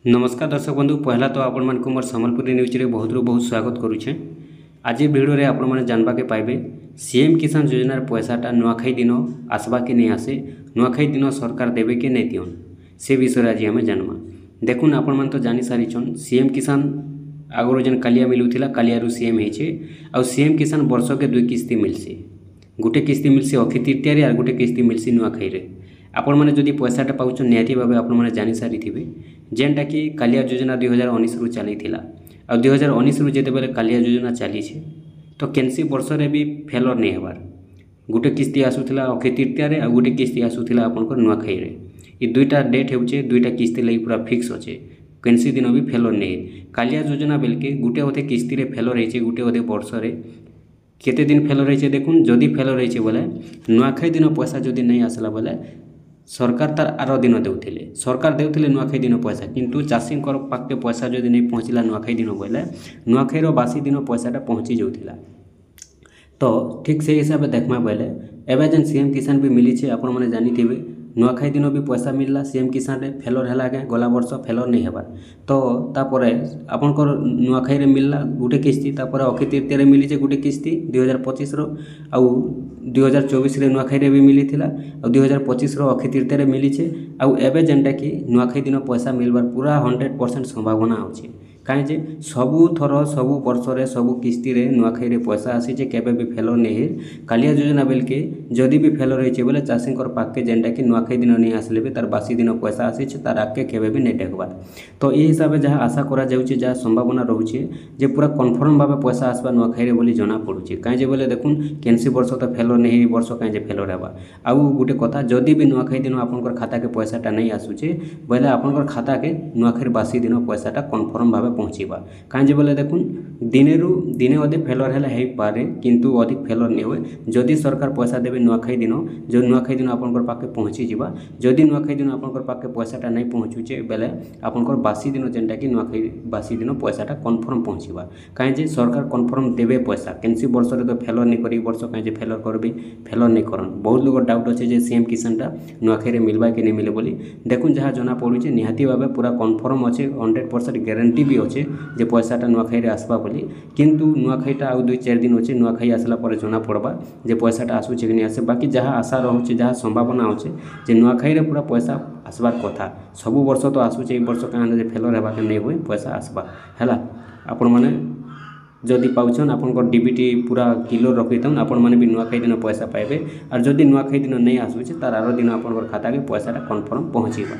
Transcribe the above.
नमस्कार दर्शक बंधु पहला तो आपण मानक मोर संबलपुरी न्यूज रे बहुत बहुत स्वागत करुछे। आज वीडियो रे आपण माने जानबा के पाइबे सीएम किसान योजनार पैसाटा नुआखाई दिन आसबा कि नहीं आसे, नुआखाई दिन सरकार देबे कि नहीं दियन से विषय आज आम जानमा। देखुन आपण मान तो जानी सारिछन सीएम किसान आगरो जेन कालिया मिलुथिला कालियारू सीएम हेचे आ सीएम किसान वर्ष के दुई किस्ती मिलसी, गोटे किस्ती मिलसी अक्षय तृतीया और गोटे किस्ती मिलसी नुआखाई रे। आपण माने जदि पैसाटा पाउछन निहाती भाबे आपण माने जानि सारी थिबे जेनटा कि कालिया योजना 2019 रु चली थिला आ 2019 रु जेते बेले कालिया योजना चली छे तो केनसी वर्ष रे भी फेलर नहीं हेबार। गोटे किस्ती आसुथिला अक्षय तृतीया रे आ गोटे किस्ती आसुथिला आपनकर नुआखाई रे। ई दुईटा डेट हेउचे, दुईटा किस्ती लई पूरा फिक्स होचे, केनसी दिन भी फेलर नहीं। कालिया योजना बेलके गोटे होते किस्ती रे फेलर हेचे, गोटे होते वर्ष रे केते दिन फेलर हेचे। देखुन जदि फेलर हेचे बोले नुआखाई दिन पैसा जदि नहीं आसला बोले सरकार तार आर दिन देउथिले, सरकार देउथिले नुआखाई दिन पैसा, किंतु चाषी पाखे पैसा जदि नहीं पहुँचला नुआखाई दिन बोले नुआखाई बासी दिन पैसाटा पहुँची जाउथिला। तो ठीक से हिसाब से देखमा बोले एवं जेन सीएम किसान भी मिली आपण मैंने जानी नुआखाई दिन भी पैसा मिलला सीएम किसान रे फेलर है क्या गला वर्ष फेलर नहीं हेबार। तो तापर आपनकर नुआखाई रे मिलला गोटे किस्ती, तापर अक्षय तृतीया रे मिली गोटे किस्ती 2025 रो आउ 2024 रे नुआखाई रे भी मिली थिला आ 2025 रो अक्षय तृतीया रे मिली छे आउ एबे जेनटा कि नुआखाई दिन पैसा मिलबार पूरा 100% संभावना होचे। कहीं जे सबू थर सबू वर्ष रे सबू किस्ती रे नुआखाई रे पैसा आसी जे केबे भी फेलर नहीं। कालिया योजना बेलके जदि भी फेलर होइछे बोले चाषी पाखे जेनटा कि नुआखाई दिन नहीं आसले भी तार बासी दिन पैसा आसी तार आगे केबे भी नहीं टेकबार। तो ये हिसाब से जहाँ आशा करा जाउछे जहाँ संभावना रोचे जे पूरा कन्फर्म भाव पैसा आसबा नुआखाई रे बोली जना पड़ुछे। कहीं जे बोले देखुन केनसी वर्ष तो फेलर नहीं, वर्ष कहीं जे फेलर हेबा। आउ गोटे कथा जदि भी नुआखाई दिन आपनकर खाता के पैसाटा नहीं आसुचे बोले आपनकर खाता के नुआखाई बासी दिन पैसाटा कन्फर्म भाव पहुँचवा। कहीं बोले देखुन दिने रु दिने अधिक फेलर है पारे किंतु अधिक फेलर नहीं हुए जदि सरकार पैसा देवे नुआखाई दिन, जो नुआखाई दिन आपनकर पाखे पहुँची जावा। जदि नुआखाई दिन आपनकर पाखे पैसाटा नहीं पहुँचुचे बेले आपनकर बासी दिन जेनटा कि नुआखाई बासी दिन पैसाटा कन्फर्म पहुँचवा। कहीं सरकार कन्फर्म देवे पैसा केनसी वर्ष रे तो फेलर नहीं करी, वर्ष कहीं फेलर करबे फेलर नहीं करन। बहुत लोग डाउट अच्छे जे सीएम किसानटा नुआखाई रे मिलबा कि नहीं मिले बोली। देखुन जहाँ जना पड़ुचे निहाती भावे पूरा कन्फर्म अच्छे 100% गारंटी भी अच्छे जे पैसाटा नुआखाई रे आसबा बोली। किंतु नुआखाईटा आउ 2-4 दिन अच्छे, नुआखाई आसला पर जना पड़वा जे पैसाटा आसुचे कि नहीं आसे। बाकी जहाँ आशा रोचे जहाँ संभावना अच्छे जे नुआखाई रे पूरा पैसा आसबार कथा। सबू वर्ष तो आसुचे, वर्ष कहीं फेलर हेबा के नहीं हुए पैसा आसबा है। आपण मैंने जदि पाउछन आपनकर डीबीटी पूरा किलो रखिथन आपण मैंने भी नुआखाई दिन पैसा पाइबे। और जदि नुआखाई दिन नहीं आसुचे तार आर दिन आपनकर खाता के पैसाटा कन्फर्म पहुँचेगा।